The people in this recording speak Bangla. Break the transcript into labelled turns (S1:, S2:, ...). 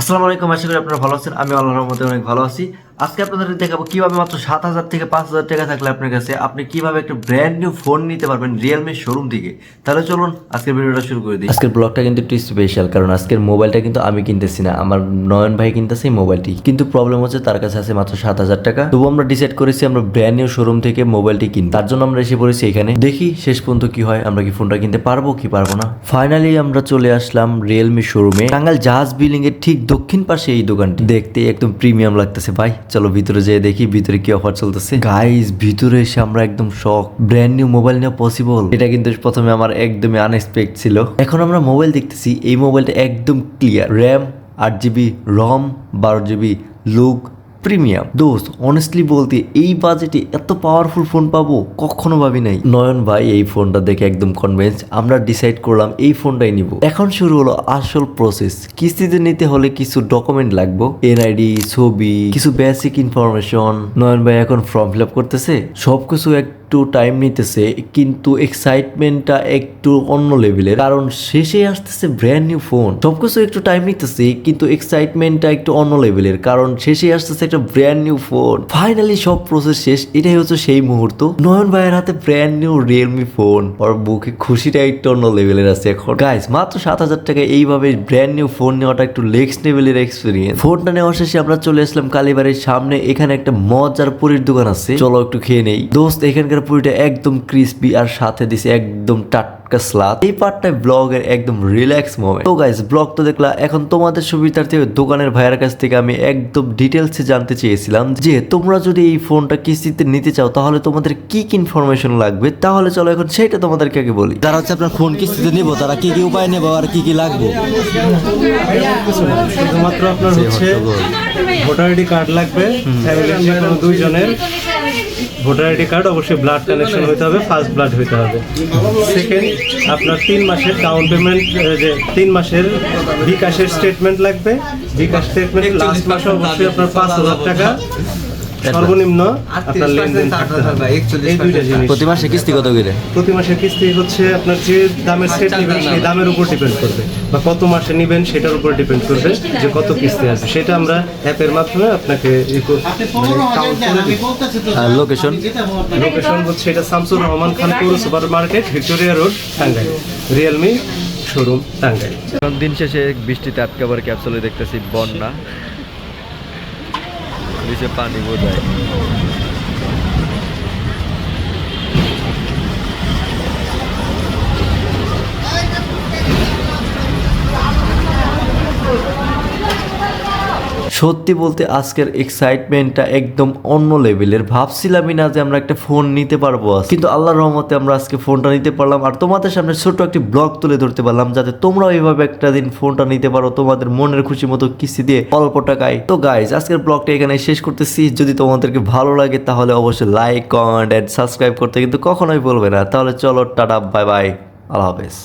S1: আসসালামু আলাইকুম, আশা করি আপনারা ভালো আছেন। আমি আল্লাহর রহমতে অনেক ভালো আছি। আজকে আপনাদের দেখাবো কিভাবে মাত্র 7,000 থেকে 5,000 টাকা থাকলে আপনার কাছে আপনি কিভাবে একটা ব্র্যান্ড নিউ ফোন নিতে পারবেন রিয়েলমি শোরুম থেকে। তাহলে চলুন আজকের ভিডিওটা শুরু করে দিই। আজকের ব্লগটা কিন্তু একটু স্পেশাল, কারণ আজকের মোবাইলটা কিন্তু আমি কিনতেছি না, আমার নয়ন ভাই কিনতেছে এই মোবাইলটি। কিন্তু প্রবলেম হচ্ছে তার কাছে আছে মাত্র 7,000 টাকা। তবু আমরা ডিসাইড করেছি আমরা ব্র্যান্ড নিউ শোরুম থেকে মোবাইলটি কিনবো। তার জন্য আমরা এসে পড়েছি এখানে। দেখি শেষ পর্যন্ত কি হয়, আমরা কি ফোনটা কিনতে পারবো কি পারবো না। ফাইনালি আমরা চলে আসলাম রিয়েলমি শোরুমে। টাঙ্গাইল জাহাজ বিল্ডিং এর ঠিক দক্ষিণ পাশে এই দোকানটি। দেখতে একদম প্রিমিয়াম লাগতেছে ভাই। চলো ভিতরে যেয়ে দেখি ভিতরে কি অফার চলতেছে। গাইস, ভিতরে এসে আমরা একদম শক। ব্র্যান্ড নিউ মোবাইল নেওয়া পসিবল, এটা কিন্তু প্রথমে আমার একদমই আনএক্সপেক্ট ছিল। এখন আমরা মোবাইল দেখতেছি, এই মোবাইলটা একদম ক্লিয়ার। র্যাম 8 GB, রম 12 GB, লুক প্রিমিয়াম। দোস্ত অনেস্টলি বলতে এই বাজেটে এত পাওয়ারফুল ফোন পাবো কখনো ভাবি নাই। নয়ন ভাই এই ফোনটা দেখে একদম কনভিন্স, আমরা ডিসাইড করলাম এই ফোনটাই নিব। এখন শুরু হলো আসল প্রসেস। কিস্তিতে নিতে হলে কিছু ডকুমেন্ট লাগবে, এনআইডি, ছবি, কিছু বেসিক ইনফরমেশন। নয়ন ভাই এখন ফর্ম ফিল আপ করতেছে, সবকিছু একটু টাইম নিতেছে, কিন্তু এক্সাইটমেন্টটা একটু অন্য লেভেলের, কারণ শেষে আসতেছে ব্র্যান্ড নিউ ফোন। সবকিছু একটু টাইম নিতেছে, কিন্তু এক্সাইটমেন্টটা একটু অন্য লেভেলের, কারণ শেষে আসতেছে একটা ব্র্যান্ড নিউ ফোন। ফাইনালি সব প্রসেস শেষ, এটাই হচ্ছে সেই মুহূর্ত। নয়ন ভাইয়ের হাতে ব্র্যান্ড নিউ রিয়েলমি ফোন, ওর বুকে খুশিটা একটু অন্য লেভেলের আছে এখন। গাইস, মাত্র 7,000 টাকা এইভাবে ব্র্যান্ড নিউ ফোন নেওয়াটা একটু নেক্সট লেভেলের এক্সপিরিয়েন্স। ফোনটা নেওয়া শেষে আমরা চলে আসলাম কালীবাড়ির সামনে। এখানে একটা মজার পুরীর দোকান আছে, চলো একটু খেয়ে নেই। দোস্ত এখানকার পুরিটা একদম ক্রিস্পি, আর সাথে দিছে একদম টাটকা স্লাদ। এই পার্টটাই ব্লগের একদম রিল্যাক্স মোমেন্ট। তো গাইস, ব্লগ তো দেখলা, এখন তোমাদের সুবিধার্থে দোকানের ভাইয়ের কাছ থেকে আমি একদম ডিটেলসে জানতে চেয়েছিলাম যে তোমরা যদি এই ফোনটা কিস্তিতে নিতে চাও তাহলে তোমাদের কি কি ইনফরমেশন লাগবে। তাহলে চলো এখন সেটা তোমাদেরকে আগে বলি।
S2: যারা হচ্ছে আপনার ফোন কিস্তিতে নিব তারা কি কি উপায় নেব আর কি কি লাগবে?
S3: শুধুমাত্র আপনার হচ্ছে ভোটার আইডি কার্ড লাগবে, ফ্যামিলির যে কোনো দুইজনের ভোটার আইডি কার্ড, অবশ্যই ব্লাড কানেকশন হতে হবে, ফার্স্ট ব্লাড হতে হবে। সেকেন্ড, আপনার 3 মাসের ডাউন পেমেন্ট, যে 3 মাসের বিকাশের স্টেটমেন্ট লাগবে। বিকাশ স্টেটমেন্ট লাস্ট মাসে অবশ্যই আপনার 5,000 টাকা সর্বনিম্ন আপনার লেনদেন থাকতে হবে। এই দুইটা জিনিস।
S2: প্রতি মাসে কিস্তি কত করে?
S3: প্রতি মাসের কিস্তি হচ্ছে আপনার যে দামের সেট নেবেন সেই দামের উপর ডিপেন্ড করবে, বা কত মাসে নেবেন সেটার উপর ডিপেন্ড করবে যে কত কিস্তি আছে। সেটা আমরা অ্যাপের মাধ্যমে আপনাকে
S2: আর লোকেশন?
S3: লোকেশন হচ্ছে এটা শামসুর রহমান খান পৌর super market, Victoria road, Tangail, Realme showroom, Tangail.
S2: দিন শেষে বৃষ্টিতে আটকাবার ক্যাপসুলে দেখতেছি বন্যা, নিচে পানি বোঝায়। সত্যি বলতে আজকের এক্সাইটমেন্টটা একদম অন্য লেভেলের। ভাবছিলামই না যে আমরা একটা ফোন নিতে পারবো আজ, কিন্তু আল্লাহর রহমতে আমরা আজকে ফোনটা নিতে পারলাম, আর তোমাদের সামনে ছোট্ট একটি ব্লগ তুলে ধরতে পারলাম যাতে তোমরাও এইভাবে একটা দিন ফোনটা নিতে পারো তোমাদের মনের খুশি মতো কিস্তি দিয়ে অল্প টাকায়। তো গাইজ, আজকের ব্লগটা এখানে শেষ করতেছি। যদি তোমাদেরকে ভালো লাগে তাহলে অবশ্যই লাইক, কমেন্ট এন্ড সাবস্ক্রাইব করতে কিন্তু কখনোই বলবে না। তাহলে চলো টাটা, বাই বাই, আল্লাহ হাফেজ।